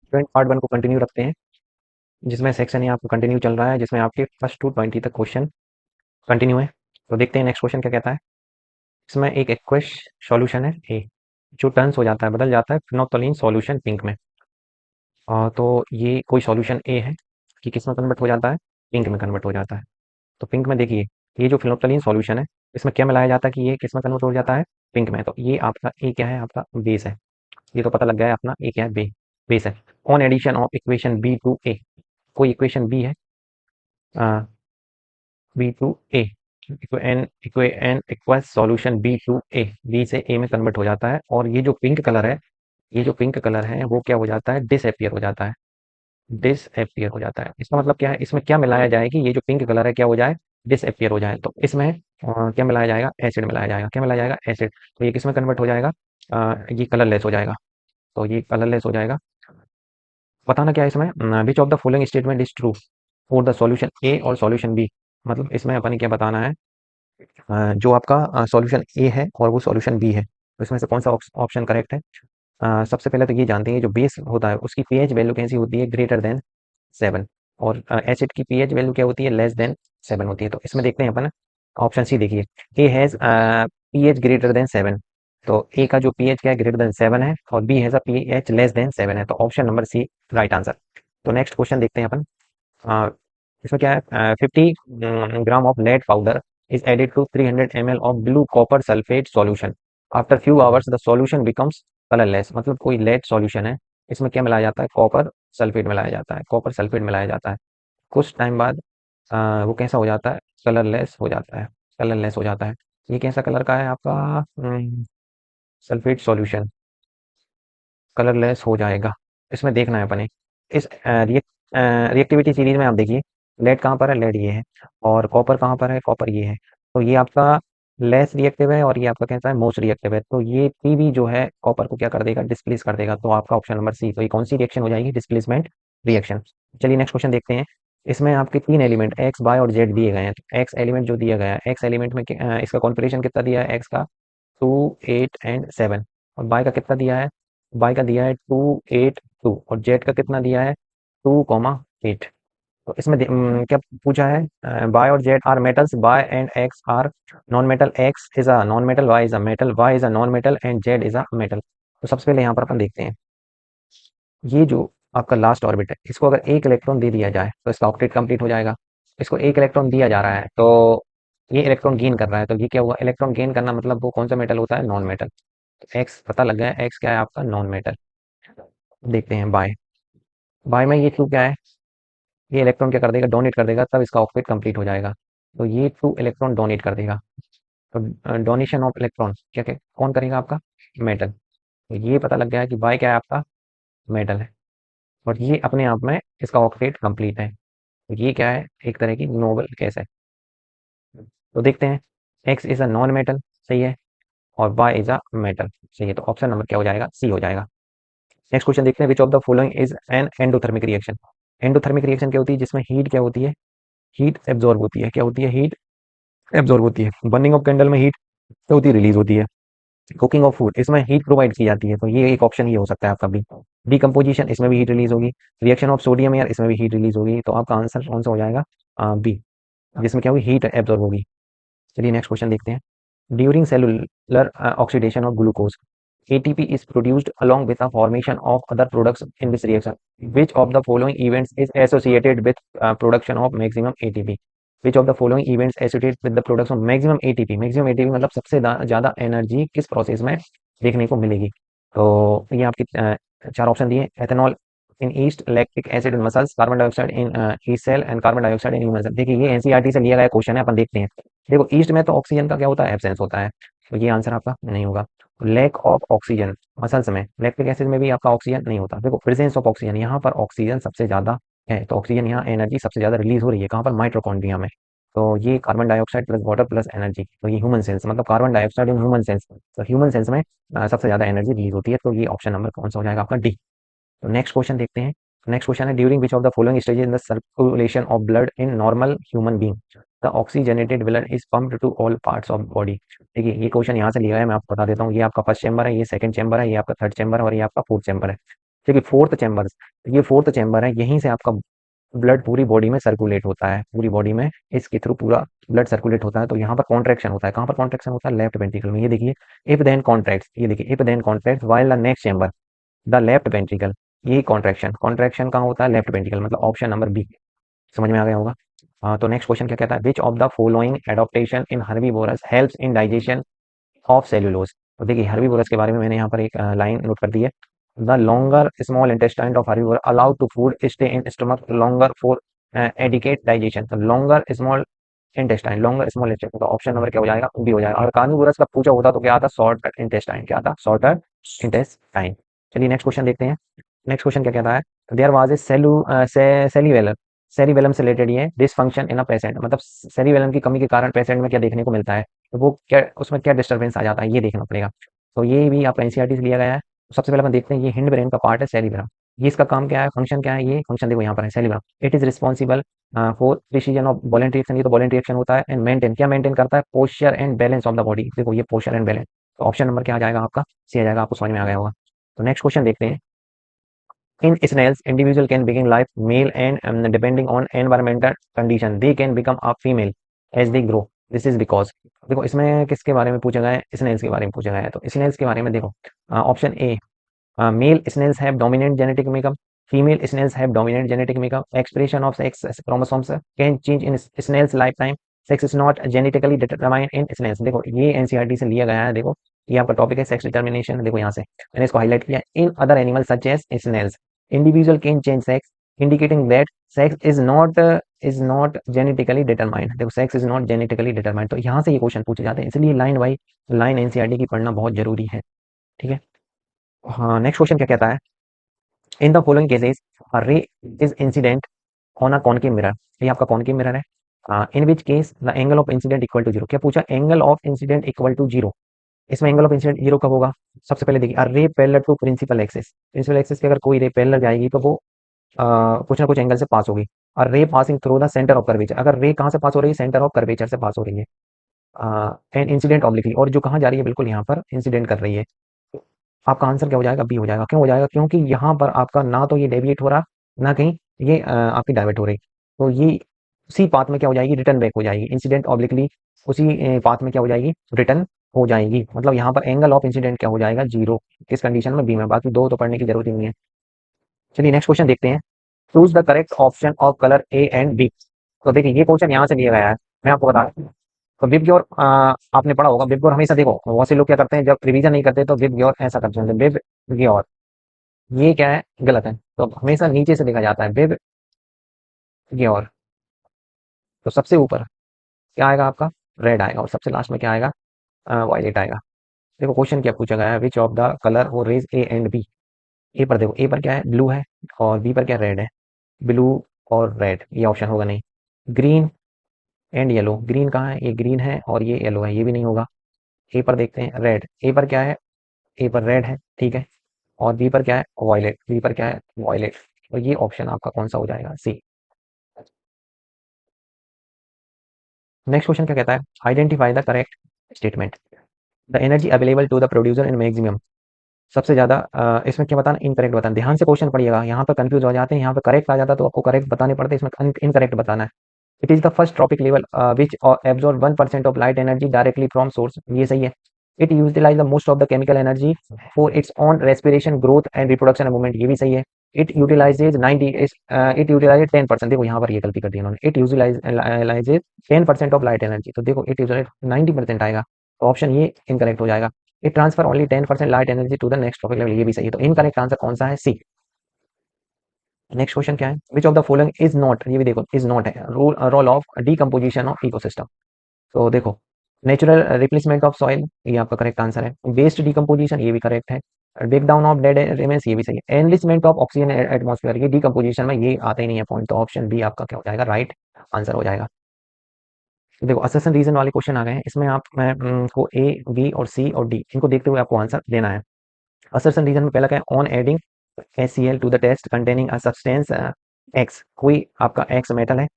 Student part one को continue रखते हैं, जिसमें सेक्शन ये आपको कंटिन्यू चल रहा है, जिसमें आपके फर्स्ट टू 20 तक क्वेश्चन कंटिन्यू है। तो देखते हैं नेक्स्ट क्वेश्चन क्या कहता है। इसमें एक एक्वेश सॉल्यूशन है ए, जो टर्न्स हो जाता है, बदल जाता है फिनोल्फथालीन सॉल्यूशन पिंक में। तो ये कोई सॉल्यूशन ए है कि किस में कन्वर्ट हो जाता है, पिंक में कन्वर्ट हो जाता है। तो पिंक में देखिए, ये जो फिनोल्फथालीन सॉल्यूशन है, इसमें क्या मिलाया जाता है कि ये किस में कन्वर्ट हो जाता है, पिंक में। तो ये आपका ए क्या है, आपका बेस है। ये तो पता लग गया है अपना ए क्या है, बेस है। On addition of equation B to A, कोई इक्वेशन बी है, B to A, an equal solution B to A, B से ए में कन्वर्ट हो जाता है। और ये जो पिंक कलर है, ये जो पिंक कलर है वो क्या हो जाता है, डिसअपियर हो जाता है। डिसअपियर हो जाता है, इसका मतलब क्या है, इसमें क्या मिलाया जाए कि ये जो पिंक कलर है क्या हो जाए, डिसअपियर हो जाए। तो इसमें क्या मिलाया जाएगा, एसिड मिलाया जाएगा। क्या मिलाया जाएगा, एसिड। तो ये किस में कन्वर्ट हो जाएगा, ये कलरलेस हो जाएगा। तो ये कलरलेस हो जाएगा। बताना क्या है इसमें, which of the following statement is true for the solution A और सॉल्यूशन बी। मतलब इसमें अपन क्या बताना है, जो आपका सॉल्यूशन ए है और वो सॉल्यूशन बी है, तो इसमें से कौन सा ऑप्शन करेक्ट है। सबसे पहले तो ये जानते हैं, जो बेस होता है उसकी पीएच वैल्यू कैसी होती है, ग्रेटर देन 7। और एसिड की पीएच वैल्यू क्या होती है, लेस देन 7 होती है। तो इसमें देखते हैं अपन, ऑप्शन सी देखिए, A has pH greater than 7। तो ए का जो पीएच क्या है, ग्रेटर देन 7 है, और B has a pH less than 7 है। तो option number C right answer. तो नेक्स्ट क्वेश्चन देखते हैं अपन। अ, इसमें क्या है, 50 gram of lead powder is added to 300 ml of blue copper sulfate solution. After few hours, the solution becomes colorless. मतलब कोई लेड सॉल्यूशन है, इसमें क्या मिलाया जाता है, कॉपर सल्फेट मिलाया जाता है, कॉपर सल्फेट मिलाया जाता है। कुछ टाइम बाद वो कैसा हो जाता है, कलरलेस हो जाता है, कलरलेस हो जाता है। ये कैसा कलर का है आपका, सल्फेट सॉल्यूशन कलरलेस हो जाएगा। इसमें देखना है अपने, इस रिएक्टिविटी सीरीज में आप देखिए, लेड कहाँ पर है, लेड ये है, और कॉपर कहाँ पर है, कॉपर ये है। तो ये आपका लेस रिएक्टिव है और ये आपका कैसा है, मोस्ट रिएक्टिव है। तो ये पीवी जो है कॉपर को क्या कर देगा, डिस्प्लेस कर देगा। तो आपका ऑप्शन नंबर सी। तो ये कौन सी रिएक्शन हो जाएगी, डिस्प्लेसमेंट रिएक्शन। चलिए नेक्स्ट क्वेश्चन देखते हैं। इसमें आपके तीन एलिमेंट एक्स वाई और जेड दिए गए हैं। तो एक्स एलिमेंट जो दिया गया है, एक्स एलिमेंट में इसका कॉन्फिगरेशन कितना दिया है, एक्स का 2 8 एंड 7। और बाय का कितना दिया है, बाय का दिया है 2 8 2। और जेड का कितना दिया है, 2 8। तो इसमें क्या पूछा है, बाय और Z are metals, Y and X are non metal, X is a non metal, Y is a metal, Y is a non metal and Z is a metal. तो सबसे पहले यहाँ पर अपन देखते हैं, ये जो आपका लास्ट ऑर्बिट है, इसको अगर एक इलेक्ट्रॉन दे दिया जाए तो इसका ऑक्टेट कंप्लीट हो जाएगा। इसको एक इलेक्ट्रॉन दिया जा रहा है, तो ये इलेक्ट्रॉन गेन कर रहा है। तो ये क्या हुआ, इलेक्ट्रॉन गेन करना मतलब वो कौन सा मेटल होता है, नॉन मेटल। तो एक्स पता लग गया, एक्स क्या है आपका, नॉन मेटल। देखते हैं बाय, बाय में ये टू क्या है, ये इलेक्ट्रॉन क्या कर देगा, डोनेट कर देगा, तब इसका ऑक्टेट कंप्लीट हो जाएगा। तो ये टू इलेक्ट्रॉन डोनेट कर देगा। तो डोनेशन ऑफ इलेक्ट्रॉन क्या क्या कौन करेगा, आपका मेटल। तो ये पता लग गया है कि बाय क्या है आपका, मेटल है। और ये अपने आप में इसका ऑक्टेट कंप्लीट है। तो ये क्या है, एक तरह की नोबल गैस है। तो देखते हैं, x is a non metal, सही है, और वाई इज अ मेटल, सही है। तो ऑप्शन नंबर क्या हो जाएगा, सी हो जाएगा। नेक्स्ट क्वेश्चन देखते हैं, विच of the following is an endothermic reaction. Endothermic reaction क्या होती है, जिसमें हीट क्या होती है, हीट एब्जॉर्ब होती है। क्या होती है, हीट एब्जॉर्ब होती है। बर्निंग ऑफ कैंडल में हीट क्या होती है, रिलीज होती है। कुकिंग ऑफ फूड, इसमें हीट प्रोवाइड की जाती है। तो ये एक ऑप्शन ये हो सकता है आपका बी। डिकम्पोजिशन, इसमें भी हीट रिलीज होगी। रिएक्शन ऑफ सोडियम एयर, इसमें भी हीट रिलीज होगी। तो आपका आंसर कौन सा हो जाएगा, बी, जिसमें क्या होगी, हीट एब्जॉर्ब होगी। चलिए नेक्स्ट क्वेश्चन देखते हैं। During cellular oxidation of glucose, ATP is produced along with the formation of other products in this reaction. Which of the following events is associated with production of maximum ATP? Which of the following events associated with the production of maximum ATP? Maximum ATP मतलब सबसे ज्यादा energy किस process में देखने को मिलेगी। तो ये आपके चार ऑप्शन दिए, ethanol in yeast, lactic acid in muscles, carbon dioxide in yeast cell and carbon dioxide in human cell. देखिए ये एनसीईआरटी से लिया गया क्वेश्चन है, अपन देखते हैं। देखो ईस्ट में तो ऑक्सीजन का क्या होता है, एब्सेंस होता है। तो ये आंसर आपका नहीं होगा। लैक ऑफ ऑक्सीजन, मसल्स में लैक्टिक एसिड में भी आपका ऑक्सीजन नहीं होता। देखो प्रेजेंस ऑफ ऑक्सीजन, यहाँ पर ऑक्सीजन सबसे ज्यादा है। तो ऑक्सीजन यहाँ एनर्जी सबसे ज्यादा रिलीज हो रही है कहाँ पर, माइटोकॉन्ड्रिया में। तो ये carbon dioxide plus water plus energy, तो ये ह्यूमन सेल्स मतलब carbon dioxide in human cells. तो ह्यूमन सेल्स में सबसे ज्यादा एनर्जी रिलीज होती है। तो ये ऑप्शन नंबर कौन सा हो जाएगा आपका, डी। तो नेक्स्ट क्वेश्चन देखते हैं। नेक्स्ट क्वेश्चन है, during which of the following stage in the circulation of blood in normal human being the oxygenated blood is pumped to all parts of body. देखिए ये क्वेश्चन यहाँ से लिया है, मैं आपको बता देता हूँ। ये आपका फर्स्ट चैम्बर है, ये सेकंड चैम्बर है, ये आपका थर्ड चैम्बर है, और ये आपका फोर्थ चैम्बर है। क्योंकि फोर्थ चैम्बर, ये फोर्थ चैम्बर है, यहीं से आपका ब्लड पूरी बॉडी में सर्कुलेट होता है, पूरी बॉडी में इसके थ्रू पूरा ब्लड सर्कुलेट होता है। तो यहाँ पर कॉन्ट्रैक्शन होता है, कहाँ पर कॉन्ट्रैक्शन होता है? लेफ्ट वेंट्रिकल में। ये देखिए, इफ देन कॉन्ट्रैक्ट्स, ये देखिए if then contracts while the next chamber the left ventricle. ये कॉन्ट्रैक्शन, कॉन्ट्रैक्शन कहाँ होता है? लेफ्ट वेंट्रिकल, मतलब ऑप्शन नंबर बी। समझ में आ गया होगा। हाँ, तो नेक्स्ट क्वेश्चन क्या कहता है? Which of the following adaptation in herbivores helps in digestion of cellulose. तो देखिए हर्बीवोरस के बारे में मैंने यहाँ पर एक लाइन नोट कर दी है। The longer small intestine of herbivore allowed to food stay in stomach longer for adequate digestion. तो longer small intestine, longer small intestine, तो ऑप्शन नंबर क्या हो जाएगा? बी हो जाएगा। और कार्निवोरस का पूछा होता तो क्या आता? Short intestine. क्या आता? Shorter intestine. चलिए नेक्स्ट क्वेश्चन देखते हैं। नेक्स्ट क्वेश्चन क्या कहता है? There was a cellular cerebellum से रिलेटेड ये डिसफंक्शन इन अ पेशेंट, मतलब सेरिबेलम की कमी के कारण पेशेंट में क्या देखने को मिलता है? तो वो क्या, उसमें क्या डिस्टर्बेंस आ जाता है, ये देखना पड़ेगा। तो ये भी आपका एनसीईआरटी से लिया गया है। तो सबसे पहले अपन देखते हैं, ये हिंड ब्रेन का पार्ट है सेरिबेलम। ये इसका काम क्या है, फंक्शन क्या है? ये फंक्शन देखो यहाँ पर है, cerebellum it is responsible for precision of voluntary action. ये तो वॉलेंट्री एक्शन होता है। एंड मेंटेन, क्या मेंटेन करता है? Posture and balance of the body. देखो ये पोस्चर एंड बैलेंस, तो ऑप्शन नंबर क्या आ जाएगा आपका? सी आ जाएगा। आपको समझ में आ गया होगा। तो नेक्स्ट क्वेश्चन देखते हैं। In snails, individual can begin life male and depending on environmental condition, they can become a female as they grow. This is because, देखो इसमें किसके बारे में पूछा गया है? स्नेल्स के बारे में पूछा गया है। तो स्नेल्स के बारे में देखो, option A, male snails have dominant genetic makeup, female snails have dominant genetic makeup, expression of sex chromosomes can change in snails lifetime, sex is not genetically determined in snails। देखो ये NCERT से लिया गया है। देखो ये आपका topic है सेक्स डिटर्मिनेशन। देखो यहाँ से मैंने इसको हाईलाइट किया। In other animal such as snails individual can change sex indicating that sex is not genetically determined। देखो sex is not genetically determined, तो यहाँ से ये क्वेश्चन पूछे जाते हैं, इसलिए लाइन बाई लाइन एनसीईआरटी की पढ़ना बहुत जरूरी है। ठीक है। हाँ, नेक्स्ट क्वेश्चन क्या कहता है? In the following cases a ray is incident on a concave mirror. ये आपका कॉनकेव मिरर है। In which case the angle of incident equal to zero. क्या पूछा? Angle of incident equal to zero. इसमें angle of incident zero कब होगा? सबसे पहले देखिए, a ray parallel to principal axis, principal axis की अगर कोई रे पैरेलल जाएगी तो वो कुछ ना कुछ एंगल से पास होगी। और रे passing through the centre of curvature, अगर रे कहाँ से पास हो रही है? सेंटर ऑफ कर्वेचर से पास हो रही है। एंड इंसिडेंट ऑब्लिकली, और जो कहाँ जा रही है? बिल्कुल यहाँ पर इंसिडेंट कर रही है। आपका आंसर क्या हो जाएगा? बी हो जाएगा। क्यों हो जाएगा? क्योंकि यहाँ पर आपका ना तो ये डेविएट हो रहा, ना कहीं ये आपकी डाइवर्ट हो रही। तो ये उसी पाथ में क्या हो जाएगी? रिटर्न बैक हो जाएगी। इंसिडेंट ऑब्लिकली उसी पाथ में क्या हो जाएगी? रिटर्न हो जाएगी। मतलब यहाँ पर एंगल ऑफ इंसिडेंट क्या हो जाएगा? जीरो। किस कंडीशन में? बी में। बाकी दो तो पढ़ने की जरूरत ही नहीं है। चलिए नेक्स्ट क्वेश्चन देखते हैं। Choose the correct option of colour A and B. तो देखिए ये क्वेश्चन यहाँ से लिया गया है, मैं आपको बता दूं। तो विबग्योर आपने पढ़ा होगा। विबग्योर हमेशा देखो, बहुत से लोग क्या करते हैं जब रिवीजन नहीं करते तो विबग्योर ऐसा करते हैं, विबग्योर। ये क्या है? गलत है। तो हमेशा नीचे से लिखा जाता है विबग्योर। तो सबसे ऊपर क्या आएगा आपका? रेड आएगा। और सबसे लास्ट में क्या आएगा? वायलेट आएगा। देखो क्वेश्चन क्या पूछा गया है? विच ऑफ द कलर वो रेज ए एंड बी। ए पर देखो, ए पर क्या है? ब्लू है। और बी पर क्या? रेड है। ब्लू और रेड, ये ऑप्शन होगा नहीं। ग्रीन एंड येलो, ग्रीन कहाँ है? ये ग्रीन है और ये येलो है, ये भी नहीं होगा। ए पर देखते हैं, रेड। ए पर क्या है? ए पर रेड है, ठीक है। और बी पर क्या है? वॉयलेट। बी पर क्या है? वॉयलेट। तो ये ऑप्शन आपका कौन सा हो जाएगा? सी। नेक्स्ट क्वेश्चन क्या कहता है? Identify the correct statement. The energy available to the producer in maximum. सबसे ज्यादा इसमें क्या बताना? इनकरेक्ट बताना। ध्यान से क्वेश्चन पढ़िएगा, यहाँ पर कंफ्यूज हो जाते हैं। यहाँ पे करेक्ट आ जाता तो आपको करेक्ट बताने पड़ते, इसमें इनकरेक्ट बताना है। It is the first trophic level which absorb 1% of light energy directly from source. ये सही है। It utilise the most of the chemical energy for its own respiration growth and reproduction and movement. ये भी सही है। It utilises 90 it utilises 10%। देखो यहाँ पर ये गलती कर दी इन्होंने। It utilises 10% of light energy, तो देखो इट यूटिलाइज 90% आएगा। तो ऑप्शन ये इनकरेक्ट हो जाएगा। It transfer only 10% light energy to the next trophic level. ये भी सही है। तो इनकरेक्ट आंसर कौन सा है? सी। नेक्स्ट क्वेश्चन क्या है? Which of the following is not, ये भी देखो इज नॉट है, role of decomposition of ecosystem. तो देखो नेचुरल रिप्लेसमेंट ऑफ सॉइल, ये आपका करेक्ट आंसर है। वेस्ट डीकम्पोजिशन, ये भी करेक्ट है। Break down of dead remains, ये भी सही है। एनलिस्टमेंट ऑफ ऑक्सीजन एटमॉस्फेयर, ये डीकम्पोजिशन में ये आता ही नहीं है पॉइंट। तो ऑप्शन बी आपका क्या हो जाएगा? राइट आंसर हो जाएगा। देखो असर्शन रीजन वाले क्वेश्चन आ गए हैं। इसमें आप मैं को ए बी और सी और डी इनको देखते हुए आपको आंसर देना है। असर्शन रीजन में पहला क्या है? On adding HCl to the test containing a substance X, कोई आपका एक्स मेटल है।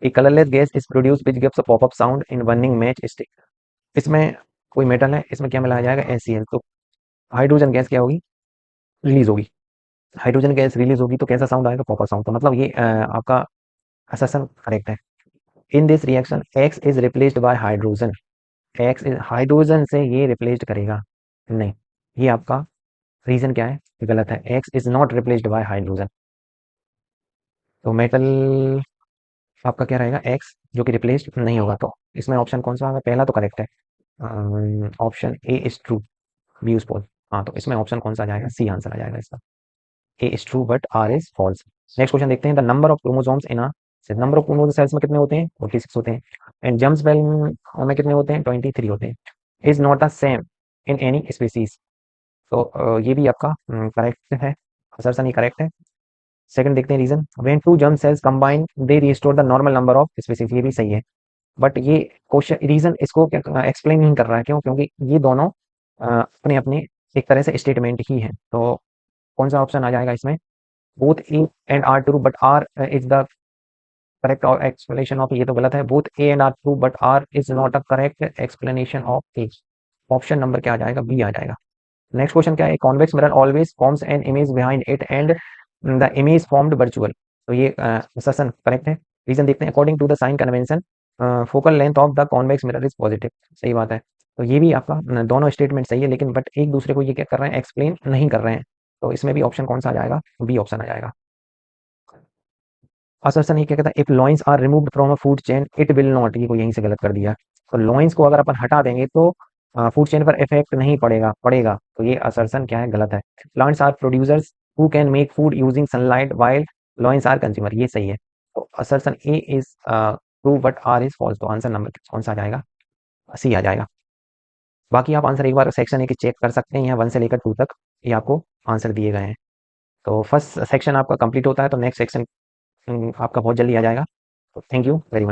A colourless gas is produce which gives a pop up sound in burning match stick. इसमें कोई मेटल है, इसमें क्या मिलाया जाएगा? HCl। तो हाइड्रोजन गैस क्या होगी? रिलीज होगी। हाइड्रोजन गैस रिलीज होगी तो कैसा साउंड आएगा? Proper sound. तो मतलब ये आपका असर्शन करेक्ट है। In this reaction x is replaced by hydrogen. X is hydrogen से ये रिप्लेस्ड करेगा नहीं। ये आपका रीजन क्या है? गलत है। X is not replaced by hydrogen. तो मेटल आपका क्या रहेगा? एक्स जो कि रिप्लेस्ड नहीं होगा। तो इसमें ऑप्शन कौन सा होगा? पहला तो करेक्ट है। Option A is true, B is false. हाँ, तो इसमें ऑप्शन कौन सा आ जाएगा? सी आंसर आ जाएगा इसका। A is true but R is false. Next question देखते हैं। The number of chromosomes in number of chromosome cells में कितने होते हैं? 46 होते हैं। एंड जर्म सेल में कितने होते हैं? 23 होते हैं। Is not the same in any species. तो ये भी आपका करेक्ट है। असर्शन ही करेक्ट है। सेकंड देखते हैं reason. When two germ cells combine they restore the normal number of species. ये भी सही है। बट ये क्वेश्चन रीजन इसको एक्सप्लेन नहीं कर रहा है। क्यों? क्योंकि ये दोनों अपने अपने एक तरह से स्टेटमेंट ही है। तो कौन सा ऑप्शन आ जाएगा इसमें? Both A and R true but R is the correct explanation of. ये तो गलत है। Both A and R true but R is not a correct explanation of A. Option number क्या आ जाएगा? बी आ जाएगा। नेक्स्ट क्वेश्चन क्या है? Convex mirror always forms an image behind it and the image formed virtual. तो ये assertion correct है। Reason देखते हैं। According to the sign convention focal length of the convex mirror is positive. सही बात है। तो ये भी आपका दोनों स्टेटमेंट सही है, लेकिन बट एक दूसरे को ये क्या कर रहे हैं? एक्सप्लेन नहीं कर रहे हैं। तो इसमें भी ऑप्शन कौन सा आ जाएगा? बी ऑप्शन आ जाएगा। असर्शन ये क्या कहता है? If lions are removed from a food chain it will not. ये को यहीं से गलत कर दिया। तो लॉइंस को अगर अपन हटा देंगे तो फूड चेन पर इफेक्ट नहीं पड़ेगा। तो ये असर्शन क्या है? गलत है। Plants are producers who can make food using sunlight while lions are consumer. ये सही है। तो assertion A is true but R is false. तो आंसर नंबर कौन सा आ जाएगा? सी आ जाएगा। बाकी आप आंसर एक बार सेक्शन ए के चेक कर सकते हैं। यहाँ 1 से लेकर 2 तक ये आपको आंसर दिए गए हैं। तो फर्स्ट सेक्शन आपका कंप्लीट होता है तो नेक्स्ट सेक्शन आपका बहुत जल्दी आ जाएगा। तो थैंक यू वेरी मच।